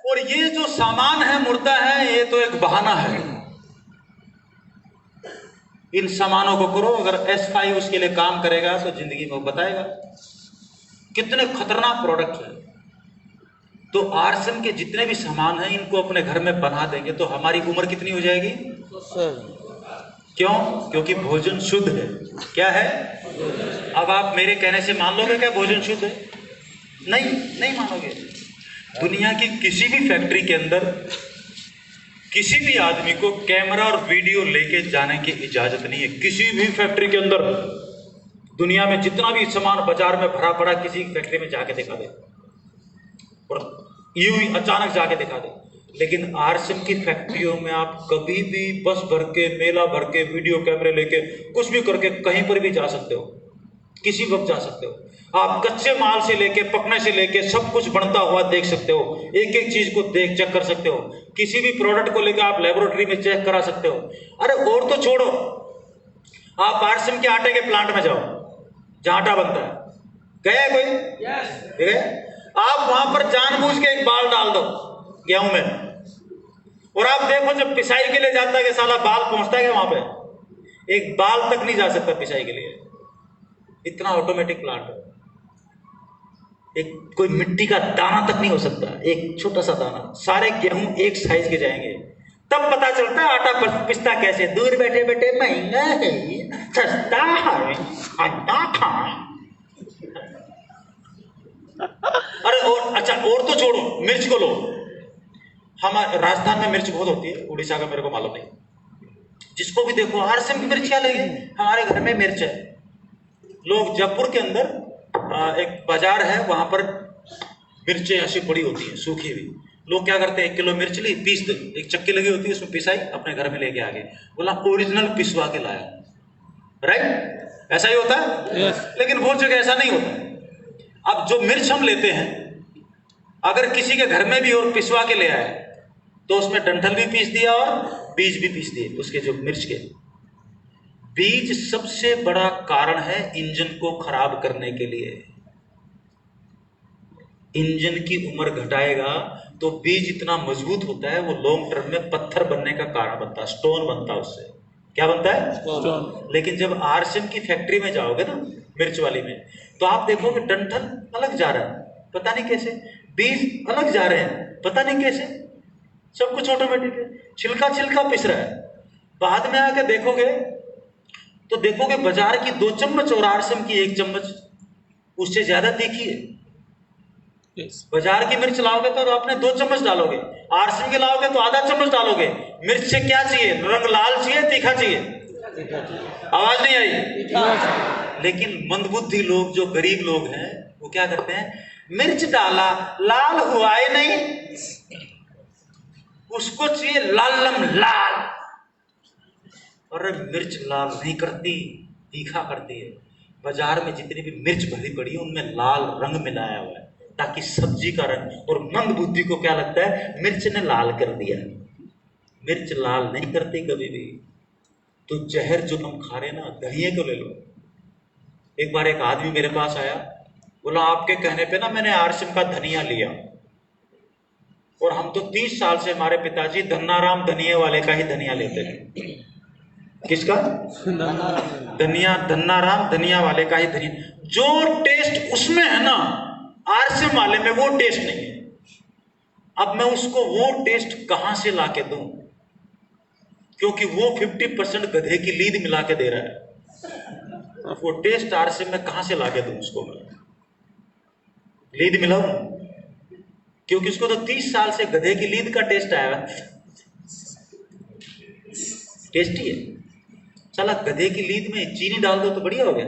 और ये जो सामान है मुर्दा है, ये तो एक बहाना है। इन सामानों को करो, अगर S5 उसके लिए काम करेगा तो जिंदगी में बताएगा कितने खतरनाक प्रोडक्ट है। तो आरसन के जितने भी सामान हैं इनको अपने घर में बना देंगे तो हमारी उम्र कितनी हो जाएगी? क्यों? क्योंकि भोजन शुद्ध है। क्या है? अब आप मेरे कहने से मान लोगे क्या भोजन शुद्ध है? नहीं, नहीं मानोगे। दुनिया की किसी भी फैक्ट्री के अंदर किसी भी आदमी को कैमरा और वीडियो लेके जाने की इजाजत नहीं है। किसी भी फैक्ट्री के अंदर दुनिया में जितना भी सामान बाजार में भरा पड़ा, किसी फैक्ट्री में जाके दिखा दे और यूं ही अचानक जाके दिखा दे। लेकिन आरसन की फैक्ट्रियों में आप कभी भी बस भर के, मेला भर के, वीडियो कैमरे लेके, कुछ भी करके कहीं पर भी जा सकते हो, किसी वक्त जा सकते हो। आप कच्चे माल से लेके पकने से लेके सब कुछ बनता हुआ देख सकते हो, एक एक चीज को देख चेक कर सकते हो। किसी भी प्रोडक्ट को लेकर आप लेबोरेटरी में चेक करा सकते हो। अरे और तो छोड़ो, आप आरसन के आटे के प्लांट में जाओ जहां आटा बनता है, गया है कोई? yes. आप वहां पर जानबूझ के एक बाल डाल दो गेहूं में और आप देखो जब पिसाई के लिए जाता है कि साला बाल पहुंचता है वहां पे, एक बाल तक नहीं जा सकता पिसाई के लिए, इतना ऑटोमेटिक प्लांट है। एक कोई मिट्टी का दाना तक नहीं हो सकता, एक छोटा सा दाना। सारे गेहूं एक साइज के जाएंगे, तब पता चलता है आटा पिसता कैसे। दूर बैठे बैठे महंगा है, सस्ता है, अंडा खाएं। अरे और अच्छा, और तो छोड़ो, मिर्च को लो। हम राजस्थान में मिर्च बहुत होती है, उड़ीसा का मेरे को मालूम नहीं। जिसको भी देखो आरसन की मिर्च क्या लगी, हमारे घर में मिर्च है। लोग जयपुर के अंदर एक बाजार है, वहां पर मिर्चें ऐसी पड़ी होती हैं सूखी हुई। लोग क्या करते हैं, 1 किलो मिर्च ली, पीस दे, एक चक्की लगी होती है उसमें पिसाई, अपने घर में लेके आ गए, बोला ओरिजिनल पिसवा के लाया। राइट? ऐसा ही होता है। yes. लेकिन बहुत जगह ऐसा नहीं होता। अब जो मिर्च हम लेते हैं, अगर किसी के घर में भी और पिसवा के ले आए तो उसमें डंठल भी पीस दिया और बीज भी पीस दिए। उसके जो मिर्च के बीज सबसे बड़ा कारण है इंजन को खराब करने के लिए। इंजन की उम्र घटाएगा तो बीज इतना मजबूत होता है, वो लॉन्ग टर्म में पत्थर बनने का कारण बनता है, स्टोन बनता है उससे। क्या बनता है? स्टोन। लेकिन जब आरसन की फैक्ट्री में जाओगे ना, मिर्च वाली में, तो आप देखोगे डंठल अलग जा रहा है, पता नहीं कैसे, बीज अलग जा रहे हैं, पता नहीं कैसे, सब कुछ ऑटोमेटिक है। छिलका छिलका पिस रहा है। बाद में आके देखोगे तो देखोगे बाजार की 2 चम्मच और आरसन की 1 चम्मच उससे ज्यादा तीखी है। बाजार की मिर्च लाओगे तो आपने 2 चम्मच डालोगे, आरसन की लाओगे तो आधा चम्मच डालोगे। मिर्च से क्या चाहिए? रंग लाल चाहिए, तीखा चाहिए? आवाज नहीं आई। लेकिन मंदबुद्धि लोग, जो गरीब लोग हैं, वो क्या करते हैं, मिर्च डाला, लाल हुआ ही नहीं, उसको चाहिए लालम लाल। और मिर्च लाल नहीं करती, तीखा करती है। बाजार में जितनी भी मिर्च भरी पड़ी है उनमें लाल रंग मिलाया हुआ है ताकि सब्जी का रंग। और मंद बुद्धि को क्या लगता है, मिर्च ने लाल कर दिया। मिर्च लाल नहीं करती कभी भी। तो जहर जो हम खा रहे ना, धनिये को ले लो। एक बार एक आदमी मेरे पास आया, बोला आपके कहने पे ना मैंने आरसन का धनिया लिया, और हम तो 30 साल से हमारे पिताजी धन्नाराम धनिये वाले का ही धनिया लेते थे। किसका? धनिया, धन्नाराम धनिया वाले का ही धनिया। जो टेस्ट उसमें है ना आरसन वाले में, वो टेस्ट नहीं है। अब मैं उसको वो टेस्ट कहां से लाके दूं, क्योंकि वो 50% गधे की लीद मिला के दे रहा है। वो टेस्ट आरसन में कहां से लाके दूं उसको मैं? लीद मिलाऊं? क्योंकि उसको तो 30 साल से गधे की लीद का टेस्ट आया, टेस्टी है। चला गधे की लीद में चीनी डाल दो तो बढ़िया हो गया।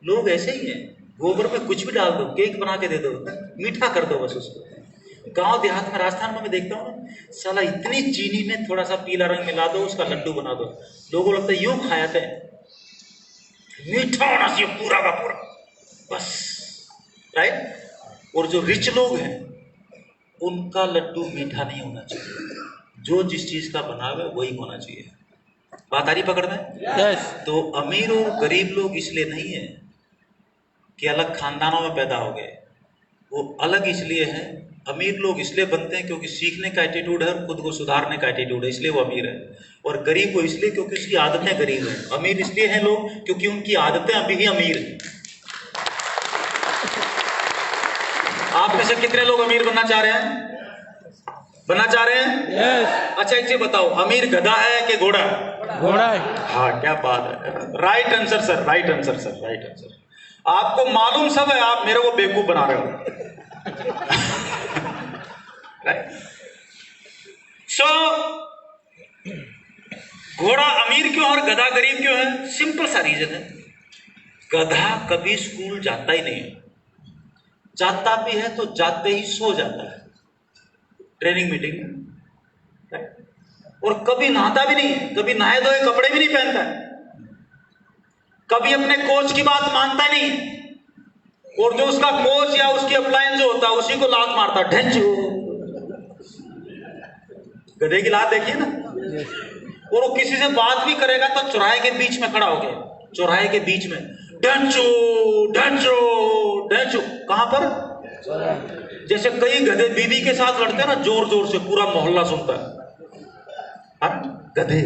लोग ऐसे ही हैं, गोबर में कुछ भी डाल दो, केक बना के दे दो, मीठा कर दो बस उसको। गांव देहात में, राजस्थान में मैं देखता हूँ ना, साला इतनी चीनी में थोड़ा सा पीला रंग मिला दो, उसका लड्डू बना दो। लोगों को लगता है यूं खा जाते हैं, मीठा होना चाहिए पूरा का पूरा, बस। राइट? और जो रिच लोग हैं उनका लड्डू मीठा नहीं होना चाहिए, जो जिस चीज का बना हुआ है वही होना चाहिए। बात आ रही पकड़ में? yes. तो अमीर और गरीब लोग इसलिए नहीं है कि अलग खानदानों में पैदा हो गए, वो अलग इसलिए हैं अमीर लोग इसलिए बनते हैं क्योंकि सीखने का एटीट्यूड है, खुद को सुधारने का एटीट्यूड है, इसलिए वो अमीर है। और गरीब वो इसलिए क्योंकि उसकी आदतें गरीब हैं। अमीर इसलिए हैं लोग क्योंकि उनकी आदतें अभी ही अमीर हैं। आप में से कितने लोग अमीर बनना चाह रहे हैं? बनना चाह रहे हैं? यस। अच्छा एक चीज बताओ, अमीर गधा है कि घोड़ा है? घोड़ा है। हाँ, क्या बात है, right answer sir, right answer sir, right answer. आपको मालूम सब है, आप मेरे को बेवकूफ बना रहे हो। सो घोड़ा अमीर क्यों और गधा गरीब क्यों है? सिंपल सा रीजन है, गधा कभी स्कूल जाता ही नहीं है, जाता भी है तो जाते ही सो जाता है ट्रेनिंग मीटिंग में, और कभी नहाता भी नहीं है, कभी नहाए धोए कपड़े भी नहीं पहनता है, कभी अपने कोच की बात मानता नहीं है, और जो उसका कोच या उसकी अपलाइन जो होता है उसी को लात मारता, ढेंचो। गधे की लात देखिए ना। और वो किसी से बात भी करेगा तो चौराहे के बीच में खड़ा हो गया, चौराहे के बीच में ढेंचो ढेंचो ढेंचो। कहां पर? जैसे कई गधे बीवी के साथ लड़ते हैं ना, जोर जोर से पूरा मोहल्ला सुनता है। गधे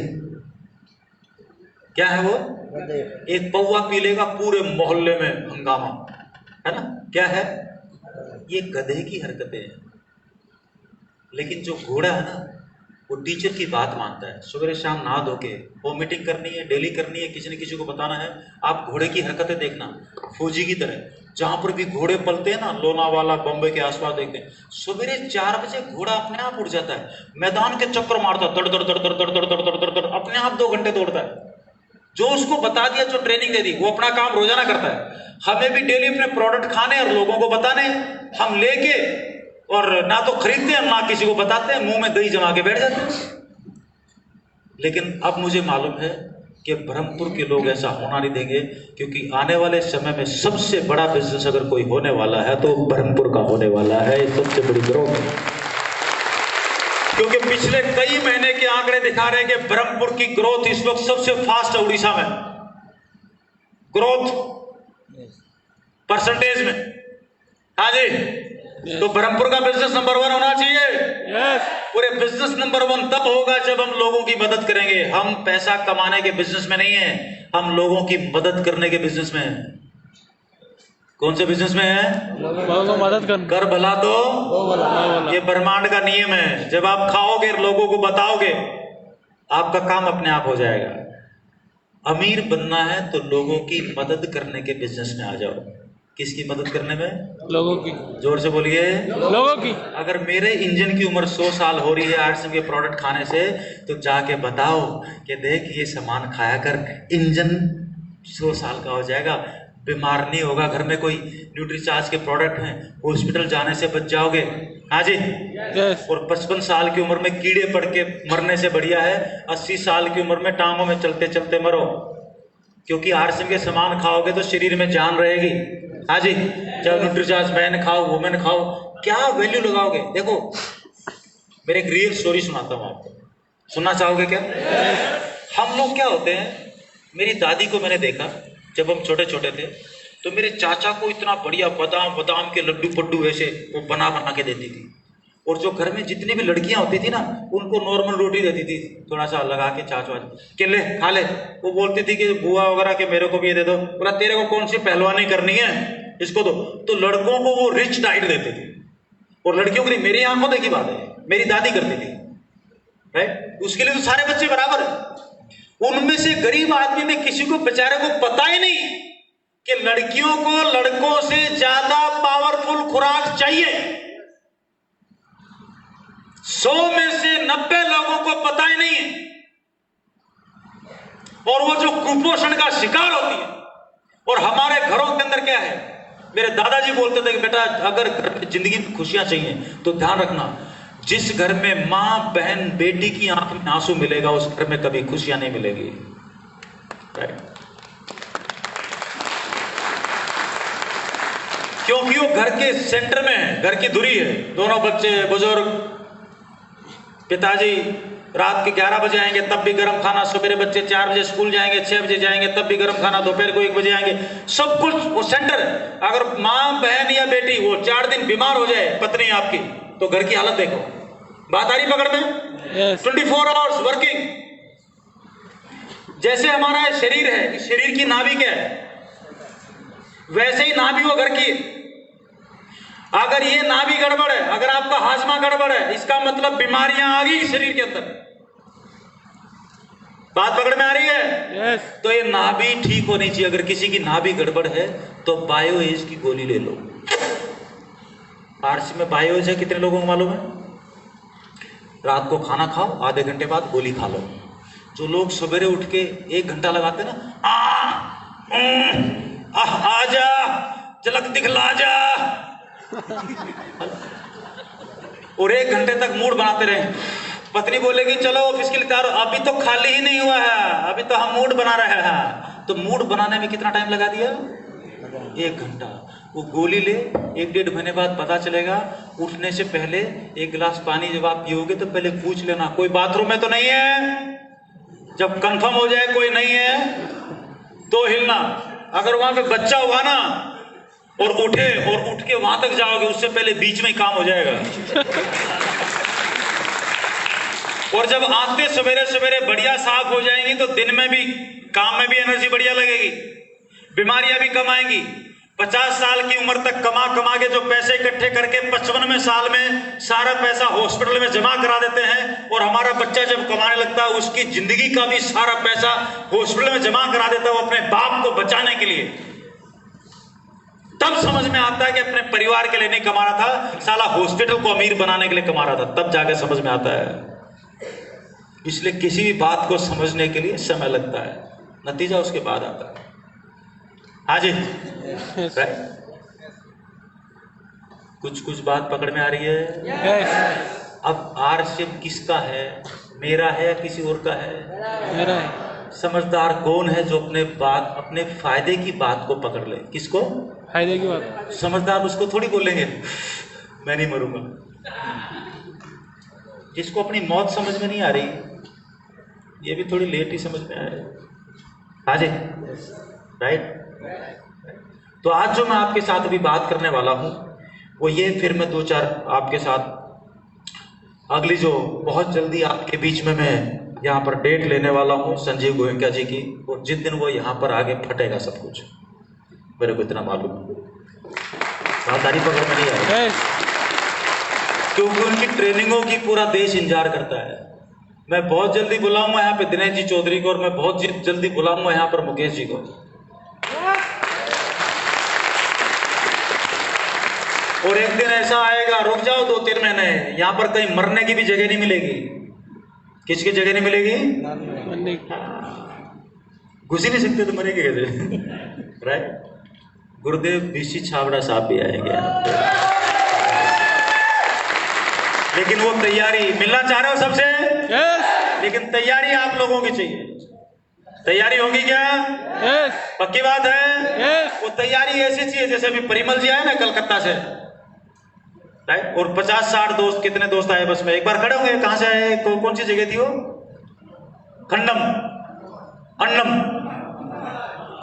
क्या है वो? गधे। एक पौवा पी लेगा पूरे मोहल्ले में हंगामा, है ना? क्या है ये? गधे की हरकतें हैं। लेकिन जो घोड़ा है ना, वो टीचर की बात मानता है, सवेरे शाम नहा धो के वो मीटिंग करनी है, डेली करनी है, किसी न किसी को बताना है। आप घोड़े की हरकतें देखना, फौजी की तरह। जहां पर भी घोड़े पलते हैं ना, लोनावाला बॉम्बे के आसपास देखते हैं, सवेरे 4 बजे घोड़ा अपने आप उठ जाता है, मैदान के चक्कर मारता, दड़ दड़ दड़ दड़ दड़ दड़ दड़ दड़ दड़, अपने आप 2 घंटे दौड़ता है। जो उसको बता दिया, जो ट्रेनिंग दे दी, वो अपना काम रोजाना करता है। हमें भी डेली अपने प्रोडक्ट खाने और लोगों को बताने, हम लेके और ना तो खरीदते हैं ना किसी को बताते हैं, मुंह में दही जमा के बैठ जाते हैं। लेकिन अब मुझे मालूम है कि ब्रह्मपुर के लोग ऐसा होना नहीं देंगे, क्योंकि आने वाले समय में सबसे बड़ा बिजनेस अगर कोई होने वाला है तो ब्रह्मपुर का होने वाला है। सबसे बड़ी ग्रोथ है, क्योंकि पिछले कई महीने के आंकड़े दिखा रहे हैं कि ब्रह्मपुर की ग्रोथ इस वक्त सबसे फास्ट है उड़ीसा में, ग्रोथ परसेंटेज में। हाँ जी, तो ब्रह्मपुर का बिजनेस नंबर 1 होना चाहिए। पूरे बिजनेस नंबर 1 तब होगा जब हम लोगों की मदद करेंगे। हम पैसा कमाने के बिजनेस में नहीं है, हम लोगों की मदद करने के बिजनेस में है। कौन से बिजनेस में है? लोगों को मदद कर भला तो ये ब्रह्मांड का नियम है। जब आप खाओगे, लोगों को बताओगे, आपका काम अपने आप हो जाएगा। अमीर बनना है तो लोगों की मदद करने के बिजनेस में आ जाओ। किसकी मदद करने में? लोगों की। जोर से बोलिए, लोगों की। अगर मेरे इंजन की उम्र 100 साल हो रही है आरसीएम के प्रोडक्ट खाने से, तो जाके बताओ कि देख ये सामान खाया कर, इंजन 100 साल का हो जाएगा, बीमार नहीं होगा, घर में कोई न्यूट्रीचार्ज के प्रोडक्ट हैं, हॉस्पिटल जाने से बच जाओगे। हाँ जी। और 55 साल की उम्र में कीड़े पड़ के मरने से बढ़िया है 80 साल की उम्र में टांगों में चलते चलते मरो, क्योंकि आरसीएम के सामान खाओगे तो शरीर में जान रहेगी। हाँ जी, चाहे न्यूट्रीचार्ज मैन खाओ, वुमेन खाओ, क्या वैल्यू लगाओगे? देखो, मेरे एक रियल स्टोरी सुनाता हूँ आपको, सुनना चाहोगे क्या? हम लोग क्या होते हैं, मेरी दादी को मैंने देखा जब हम छोटे छोटे थे, तो मेरे चाचा को इतना बढ़िया बादाम बादाम के लड्डू पड्डू ऐसे वो बना बना के देती थी। और जो घर में जितनी भी लड़कियां होती थी ना, उनको नॉर्मल रोटी देती थी, थोड़ा सा लगा के चाच वाच के ले खा ले। वो बोलती थी कि बुआ वगैरह के मेरे को भी ये दे दो। बोला तेरे को कौन सी पहलवानी करनी है, इसको दो। तो लड़कों को वो रिच डाइट देते थे, और लड़कियों के लिए, मेरी आंखों देखी बात है, मेरी दादी करती थी, राइट? उसके लिए तो सारे बच्चे बराबर है। उनमें से गरीब आदमी में किसी को बेचारे को पता ही नहीं कि लड़कियों को लड़कों से ज्यादा पावरफुल खुराक चाहिए। 100 में से 90 लोगों को पता ही नहीं है। और वो जो कुपोषण का शिकार होती है, और हमारे घरों के अंदर क्या है, मेरे दादाजी बोलते थे कि बेटा अगर जिंदगी में खुशियां चाहिए तो ध्यान रखना, जिस घर में मां बहन बेटी की आंख में आंसू मिलेगा उस घर में कभी खुशियां नहीं मिलेगी, राइट? क्योंकि वो घर के सेंटर में है, घर की धुरी है, दोनों बच्चे बुजुर्ग, पिताजी रात के 11 बजे आएंगे तब भी गर्म खाना, सवेरे बच्चे 4 बजे स्कूल जाएंगे, 6 बजे जाएंगे तब भी गर्म खाना, दोपहर को 1 बजे आएंगे, सब कुछ वो सेंटर है। अगर माँ बहन या बेटी वो 4 दिन बीमार हो जाए, पत्नी आपकी, तो घर की हालत देखो। बात आ रही पकड़ में? 24 आवर्स वर्किंग। जैसे हमारा शरीर है, इस शरीर की नाभि क्या है, वैसे ही नाभि वो घर की। अगर ये नाभि गड़बड़ है, अगर आपका हाजमा गड़बड़ है, इसका मतलब बीमारियां आ गई शरीर के अंदर। बात पकड़ में आ रही है? तो ये नाभि ठीक होनी चाहिए। अगर किसी की नाभि गड़बड़ है तो बायो एज की गोली ले लो। आरसी में बायो एज है, कितने लोगों को मालूम है? रात को खाना खाओ, आधे घंटे बाद गोली खा लो। जो लोग सवेरे उठ के 1 घंटा लगाते ना, आजा झलक दिखला जा, और 1 घंटे तक मूड बनाते रहे। पत्नी बोलेगी चलो ऑफिस के लिए तैयार, अभी तो खाली ही नहीं हुआ है, अभी तो हम मूड बना रहे हैं। तो मूड बनाने में कितना टाइम लगा दिया? 1 घंटा। वो गोली ले, 1-1.5 महीने बाद पता चलेगा। उठने से पहले 1 गिलास पानी जब आप पियोगे तो पहले पूछ लेना कोई बाथरूम में तो नहीं है। जब कंफर्म हो जाए कोई नहीं है तो हिलना। अगर वहां पे बच्चा हुआ ना और उठे और उठ के वहां तक जाओगे, उससे पहले बीच में ही काम हो जाएगा। और जब आते सवेरे सवेरे बढ़िया साफ हो जाएंगी तो दिन में भी काम में भी एनर्जी बढ़िया लगेगी, बीमारियां भी कम आएंगी। 50 साल की उम्र तक कमा कमा के जो पैसे इकट्ठे करके 55वें साल में सारा पैसा हॉस्पिटल में जमा करा देते हैं, और हमारा बच्चा जब कमाने लगता है उसकी जिंदगी का भी सारा पैसा हॉस्पिटल में जमा करा देता है वो अपने बाप को बचाने के लिए। तब समझ में आता है कि अपने परिवार के लिए नहीं कमा रहा था, साला हॉस्पिटल को अमीर बनाने के लिए कमा रहा था। तब जाके समझ में आता है। इसलिए किसी भी बात को समझने के लिए समय लगता है, नतीजा उसके बाद आता है। हाँ जी, कुछ बात पकड़ में आ रही है? अब आरसीएम किसका है? मेरा है या किसी और का है? मेरा है। समझदार कौन है जो अपने फायदे की बात को पकड़ ले? किसको फायदे की बात? समझदार उसको थोड़ी बोलेंगे मैं नहीं मरूंगा। जिसको अपनी मौत समझ में नहीं आ रही, ये भी थोड़ी लेट ही समझ में आ रही। हाँ जी, राइट। तो आज जो मैं आपके साथ अभी बात करने वाला हूं वो ये, फिर मैं 2-4 आपके साथ अगली जो बहुत जल्दी आपके बीच में मैं यहाँ पर डेट लेने वाला हूँ संजीव गोयनका जी की, और जिस दिन वो यहाँ पर आगे फटेगा सब कुछ, मेरे को इतना मालूम है। बात पकड़ में नहीं आ रही, क्योंकि उनकी ट्रेनिंगों की पूरा देश इंतजार करता है। मैं बहुत जल्दी बुलाऊंगा यहाँ पे दिनेश जी चौधरी को, और मैं बहुत जल्दी बुलाऊंगा यहाँ पर मुकेश जी को। और एक दिन ऐसा आएगा, रुक जाओ 2-3 महीने, यहाँ पर कहीं मरने की भी जगह नहीं मिलेगी। किसकी जगह नहीं मिलेगी? घुस ही नहीं सकते तो मरेंगे कैसे? राइट। गुरुदेव बीसी छाबड़ा साहब भी आएंगे यहाँ पे, लेकिन वो तैयारी मिलना चाह रहे हो सबसे? लेकिन तैयारी आप लोगों की चाहिए। तैयारी होगी क्या? पक्की बात है? वो तैयारी ऐसी चाहिए जैसे अभी परिमल जी आए ना कलकत्ता से, राइट। और 50-60 दोस्त, कितने दोस्त आए बस में? एक बार खड़े होंगे, कहां से आए? कौन सी जगह थी वो? खंडम, अन्नम,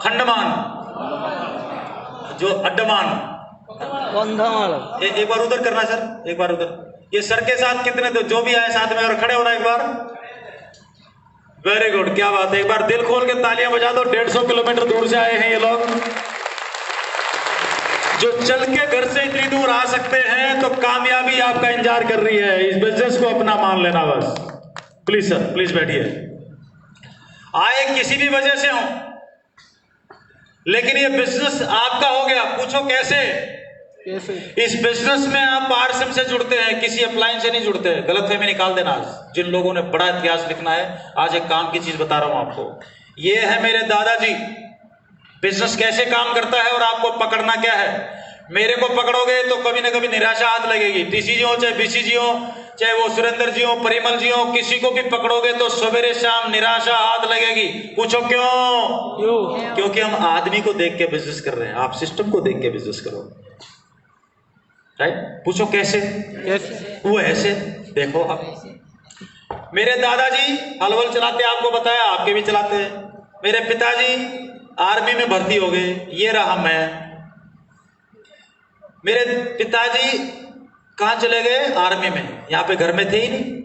खंडमान, जो अड्डमान, एक बार उधर करना सर, एक बार उधर। ये सर के साथ कितने जो भी आए साथ में, और खड़े होना एक बार। वेरी गुड, क्या बात है। एक बार दिल खोल के तालियां बजा दो। 150 किलोमीटर दूर से आए हैं ये लोग। जो चल के घर से इतनी दूर आ सकते हैं तो कामयाबी आपका इंतजार कर रही है। इस बिजनेस को अपना मान लेना बस। प्लीज सर, प्लीज बैठिए। आए किसी भी वजह से हो, लेकिन ये बिजनेस आपका हो गया। पूछो कैसे? इस बिजनेस में आप आरसीएम से जुड़ते हैं, किसी अप्लायंस से नहीं जुड़ते। गलतफहमी निकाल देना। जिन लोगों ने बड़ा इतिहास लिखना है, आज एक काम की चीज बता रहा हूं आपको। ये है मेरे दादाजी। बिजनेस कैसे काम करता है और आपको पकड़ना क्या है। मेरे को पकड़ोगे तो कभी ना कभी निराशा हाथ लगेगी। टीसी जी हो, चाहे बीसी जी हो, चाहे वो सुरेंद्र जी हो, परिमल जी हो, किसी को भी पकड़ोगे तो सवेरे शाम निराशा हाथ लगेगी। पूछो क्यों? क्योंकि हम आदमी को देख के बिजनेस कर रहे हैं, आप सिस्टम को देख के बिजनेस करो। राइट। पूछो कैसे? वो ऐसे देखो आप। मेरे दादाजी हलवल चलाते, आपको बताया, आपके भी चलाते हैं। मेरे पिताजी आर्मी में भर्ती हो गए, ये रहा मैं। मेरे पिताजी कहां चले गए? आर्मी में। यहां पे घर में थे ही नहीं।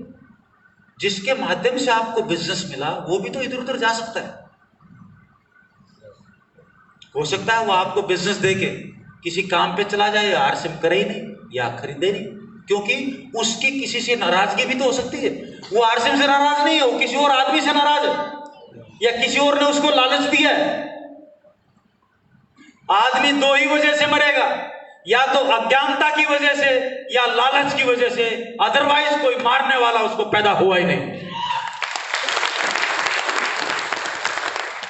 जिसके माध्यम से आपको बिजनेस मिला वो भी तो इधर उधर जा सकता है। हो सकता है वो आपको बिजनेस देके किसी काम पे चला जाए, आरसीएम करे ही नहीं या खरीदे नहीं, क्योंकि उसकी किसी से नाराजगी भी तो हो सकती है। वो आरसीएम से नाराज नहीं है, वो किसी और आदमी से नाराज है, या किसी और ने उसको लालच दिया है। आदमी दो ही वजह से मरेगा, या तो अज्ञानता की वजह से या लालच की वजह से, अदरवाइज कोई मारने वाला उसको पैदा हुआ ही नहीं।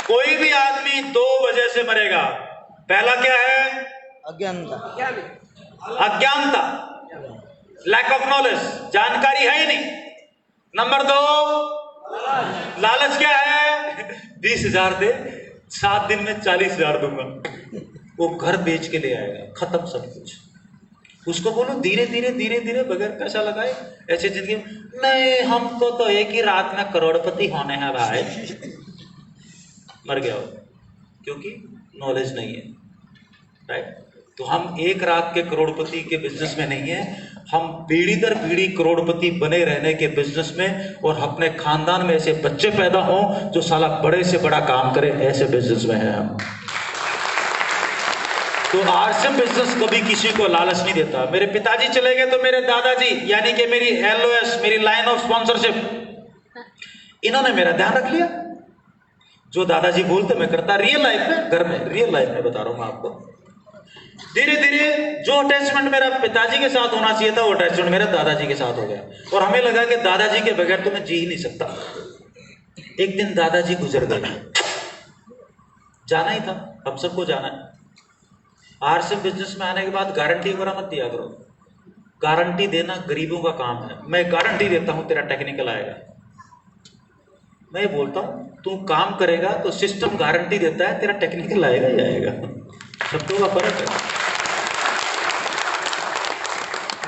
कोई भी आदमी दो वजह से मरेगा। पहला क्या है? अज्ञानता, अज्ञानता, लैक ऑफ नॉलेज, जानकारी है ही नहीं। नंबर दो, लालच क्या है? 20,000 दे, 7 दिन में 40,000 दूंगा। वो घर बेच के ले आएगा, खत्म सब कुछ। उसको बोलो धीरे धीरे धीरे धीरे बगैर पैसा लगाए ऐसे जिंदगी में, नहीं हमको तो एक ही रात में करोड़पति होने हैं भाई। मर गया हो, क्योंकि नॉलेज नहीं है। राइट? तो हम एक रात के करोड़पति के बिजनेस में नहीं है, हम पीढ़ी दर पीढ़ी करोड़पति बने रहने के बिजनेस में, और अपने खानदान में ऐसे बच्चे पैदा हों जो साला बड़े से बड़ा काम करें, ऐसे बिजनेस में है हम। तो आरसीएम बिजनेस कभी किसी को लालच नहीं देता। मेरे पिताजी चले गए तो मेरे दादाजी, यानी कि मेरी LOS, मेरी लाइन ऑफ स्पॉन्सरशिप, इन्होंने मेरा ध्यान रख लिया। जो दादाजी बोलते मैं करता, रियल लाइफ में, घर में, रियल लाइफ में बता रहा हूं मैं आपको। धीरे धीरे जो अटैचमेंट मेरा पिताजी के साथ होना चाहिए था, वो अटैचमेंट मेरे दादाजी के साथ हो गया, और हमें लगा कि दादाजी के बगैर तो मैं जी ही नहीं सकता। एक दिन दादाजी गुजर गए, जाना ही था, हम सबको जाना है। आरसीएम बिजनेस में आने के बाद गारंटी वगैरह मत दिया करो, गारंटी देना गरीबों का काम है। मैं गारंटी देता हूं तेरा टेक्निकल आएगा। मैं बोलता हूं तू काम करेगा तो सिस्टम गारंटी देता है तेरा टेक्निकल आएगा ही आएगा। शब्दों का फर्क है।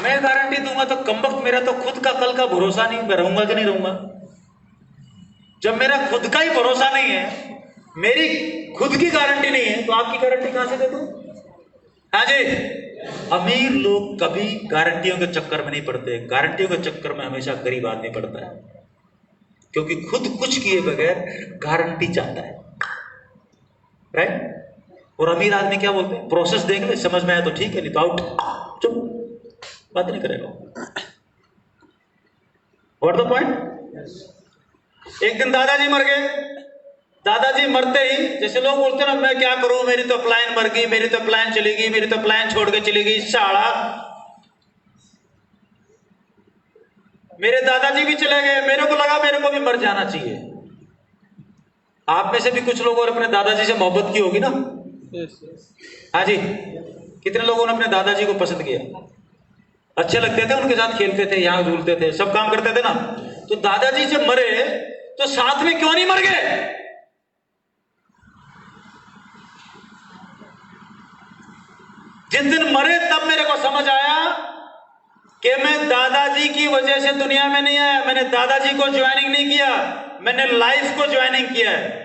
मैं गारंटी दूंगा तो कमबख्त, मेरा तो खुद का कल का भरोसा नहीं, मैं रहूंगा कि नहीं रहूंगा। जब मेरा खुद का ही भरोसा नहीं है, मेरी खुद की गारंटी नहीं है, तो आपकी गारंटी कहां से दे दूं? हाँ जी, अमीर लोग कभी गारंटियों के चक्कर में नहीं पड़ते, गारंटियों के चक्कर में हमेशा गरीब आदमी पड़ता है, क्योंकि खुद कुछ किए बगैर गारंटी चाहता है। राइट? और अमीर आदमी क्या बोलते हैं? प्रोसेस देख ले, समझ में आया तो ठीक है, नहीं तो आउट, चुप, बात नहीं करेगा। What the point? एक दिन दादाजी मर गए। दादाजी मरते ही, जैसे लोग बोलते ना मैं क्या करूं, मेरी तो प्लान मर गई, मेरी तो प्लान चली गई, मेरी तो प्लान छोड़ के चली गई, साड़ा। मेरे दादाजी भी चले गए, मेरे को लगा मेरे को भी मर जाना चाहिए। आप में से भी कुछ लोगों ने अपने दादाजी से मोहब्बत की होगी ना? हाँ जी, कितने लोगों ने अपने दादाजी को पसंद किया, अच्छे लगते थे, उनके साथ खेलते थे, यहां झूलते थे, सब काम करते थे ना। तो दादाजी जब मरे तो साथ में क्यों नहीं मर गए? जिस दिन मरे तब मेरे को समझ आया कि मैं दादाजी की वजह से दुनिया में नहीं आया, मैंने दादाजी को ज्वाइनिंग नहीं किया, मैंने लाइफ को ज्वाइनिंग किया है,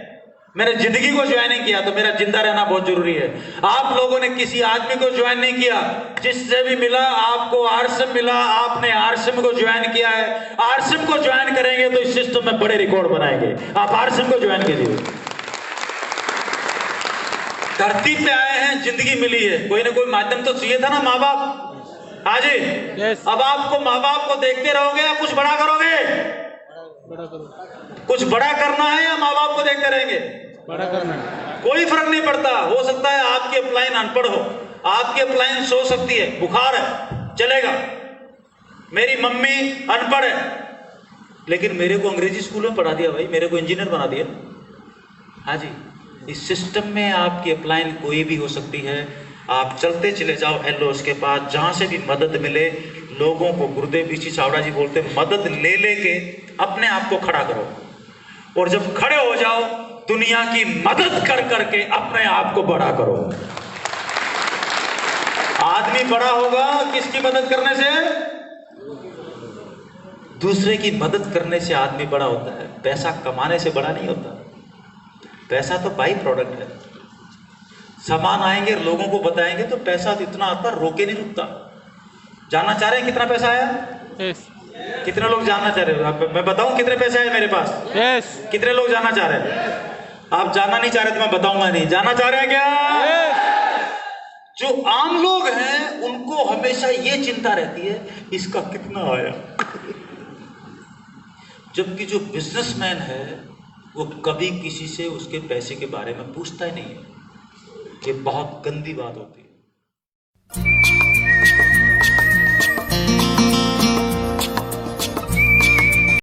मैंने जिंदगी को ज्वाइनिंग किया। तो मेरा जिंदा रहना बहुत जरूरी है। आप लोगों ने किसी आदमी को ज्वाइन नहीं किया, जिससे भी मिला आपको आरसीएम मिला, आपने आरसीएम को ज्वाइन किया है। आरसीएम को ज्वाइन करेंगे तो इस सिस्टम में बड़े रिकॉर्ड बनाएंगे। आप आरसीएम को ज्वाइन कीजिए। धरती पे आए हैं, जिंदगी मिली है, कोई ना कोई माध्यम तो चाहिए था ना, माँ बाप। हाँ जी, yes. अब आपको माँ बाप को देखते रहोगे या कुछ बड़ा करोगे? बड़ा करो। कुछ बड़ा करना है या माँ बाप को देखते रहेंगे? बड़ा करना है। कोई फर्क नहीं पड़ता। हो सकता है आपकी अपलाइन अनपढ़ हो, आपकी अपलाइन सो सकती है, बुखार है, चलेगा। मेरी मम्मी अनपढ़ है, लेकिन मेरे को अंग्रेजी स्कूल में पढ़ा दिया भाई, मेरे को इंजीनियर बना दिया। हाँ जी, इस सिस्टम में आपकी अपलाइन कोई भी हो सकती है। आप चलते चले जाओ LOS के पास, जहां से भी मदद मिले। लोगों को गुरुदेव ऋषि चावड़ा जी बोलते हैं, मदद ले लेके अपने आप को खड़ा करो, और जब खड़े हो जाओ दुनिया की मदद कर करके अपने आप को बड़ा करो। आदमी बड़ा होगा किसकी मदद करने से? दूसरे की मदद करने से आदमी बड़ा होता है, पैसा कमाने से बड़ा नहीं होता। पैसा तो बाई प्रोडक्ट है। सामान आएंगे, लोगों को बताएंगे तो पैसा तो इतना आता, रोके नहीं रुकता। जानना चाह रहे हैं कितना पैसा आया? यस कितने लोग जानना चाह रहे हो? मैं बताऊं कितने पैसे आए मेरे पास? यस कितने लोग जानना चाह रहे हैं? आप जानना नहीं चाह रहे तो मैं बताऊंगा नहीं। जानना चाह रहे हैं क्या? जो आम लोग हैं उनको हमेशा ये चिंता रहती है इसका कितना आया, जबकि जो बिजनेसमैन है वो कभी किसी से उसके पैसे के बारे में पूछता ही नहीं है। ये बहुत गंदी बात होती है।